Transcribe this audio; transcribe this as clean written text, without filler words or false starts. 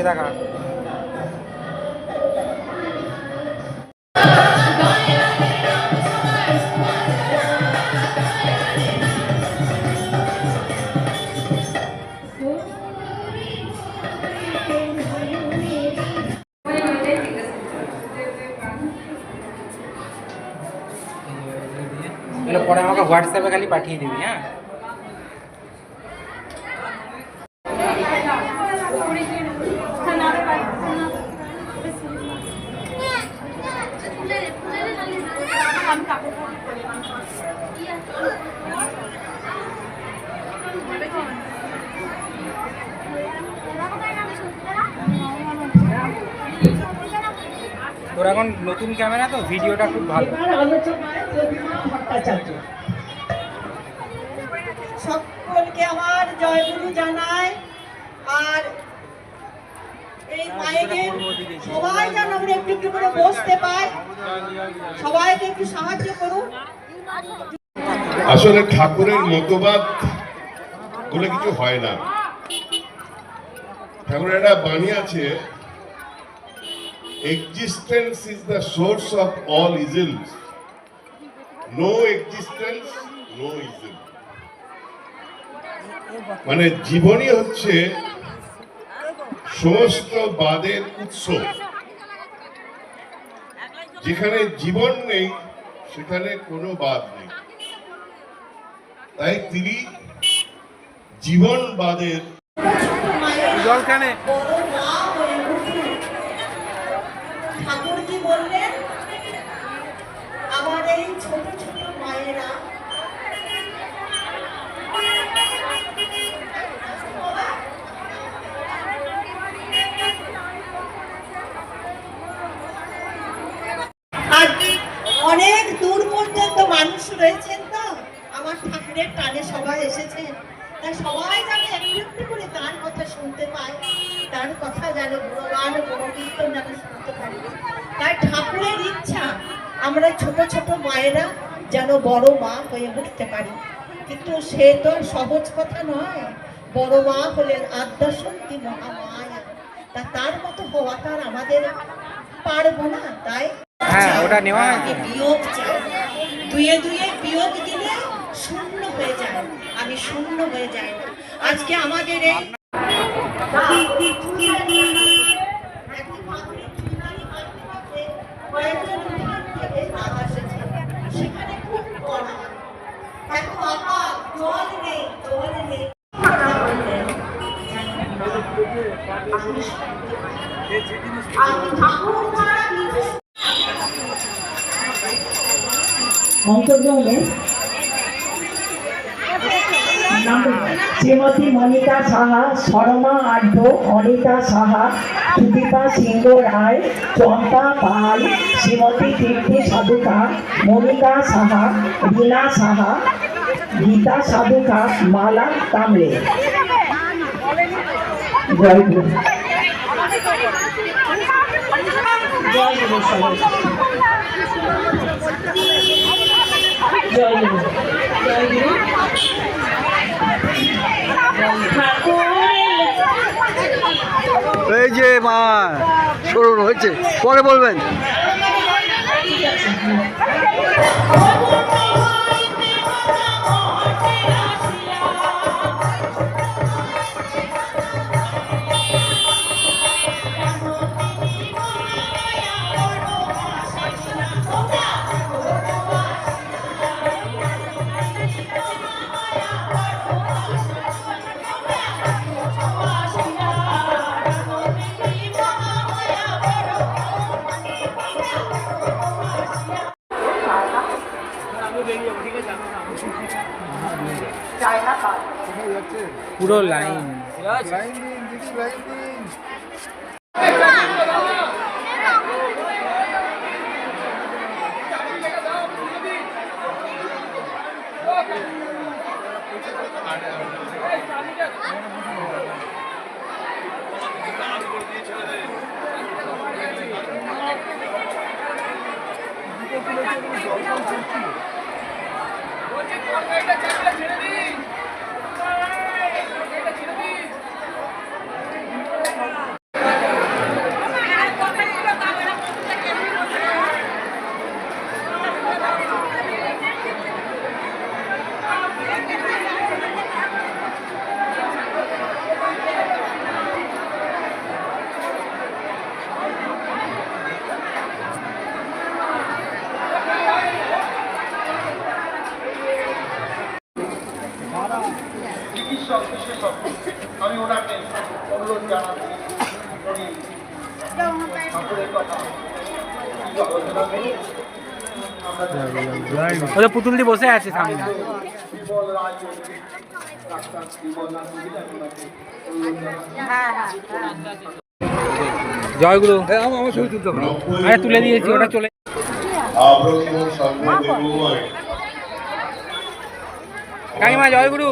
দেখা। পরে আমাকে হোয়াটসঅ্যাপে খালি পাঠিয়ে দিবি। হ্যাঁ, তোর এখন নতুন ক্যামেরা তো ভিডিওটা খুব ভালো। সকলকে আমার জয়গুরু জানাই। আর এই মায়েদের সবাই যেন আমরা একটু একটু করে বসতে পাই, সবাইকে একটু সাহায্য করুন। আসলে ঠাকুরের মতবাদ বলে কিছু হয় না। ঠাকুরের একটা বাণী আছে, existence is the source of all evils, no existence no evil। মানে জীবনই হচ্ছে সমস্ত বাদের উৎস। যেখানে জীবন নেই সেখানে কোনো বাদ নেই। তাই তিনি জীবনবাদের জলখানে ঠাকুরজি বললেন আমার এই ছোট ছোট মায়েরা অনেক দূর পর্যন্ত মানুষ রয়েছেন, তো আমার ঠাকুরের টানে সবাই এসেছেন। তাই সবাই যেন একটু একটু করে তার কথা শুনতে পায়, তার কথা যেন গুণগান গুণকীর্তন যেন শুনতে পারি। তাই ঠাকুরের ইচ্ছা আমরা ছোট ছোট মায়েরা যেন বড় মা হয়ে উঠতে পারি। কিন্তু সে তো সহজ কথা নয়। বড় মা হলেন আদ্যাশক্তি মহামায়া, তা তার মতো হওয়া তার আমাদের পারবো না। তাই ওটা নেওয়া হয়েছে। বিয়োগ চাই, দুয়ে দুয়ে বিয়োগ দিলে শূন্য হয়ে যায়, আমি শূন্য হয়ে যাই না। আজকে আমাদের এই সেখানে খুব কড়া, এত আকার, জল নেই, জল নেই। আমি ঠাকুর ছাড়া কিছু অন্তর্গ্রহণে শ্রীমতী মনিকা সাহা, শর্মা আঢ্য, অনিতা সাহা, সুদীপা সিংহ রায়, চম্পা পাল, শ্রীমতী কীর্তি সাধুকা, মনিকা সাহা, রীনা সাহা, গীতা সাধুকা, মালা কামলে। জয় গুরু। জয় গুরু সবাই। জয় গুরু। জয় গুরু। এই যে মা শুরু হয়েছে, পরে বলবেন। পুরো লাইন চিকিৎসক বিশেষজ্ঞ, আমি ওনাকে অনুরোধ জানাচ্ছি উনি ঠাকুরের কথা কিছু আলোচনা করুন। ওদের পুতুল দিয়ে বসে আছে সামনে। বিমল রায় ডাক্তার বিমল রায় ওনাকে অনুরোধ জানাচ্ছি। জয়গুরু আরে তুলে দিয়েছি, ওটা চলে আব্রহ্ম সর্বদেবময় কাকিমা জয়গুরু।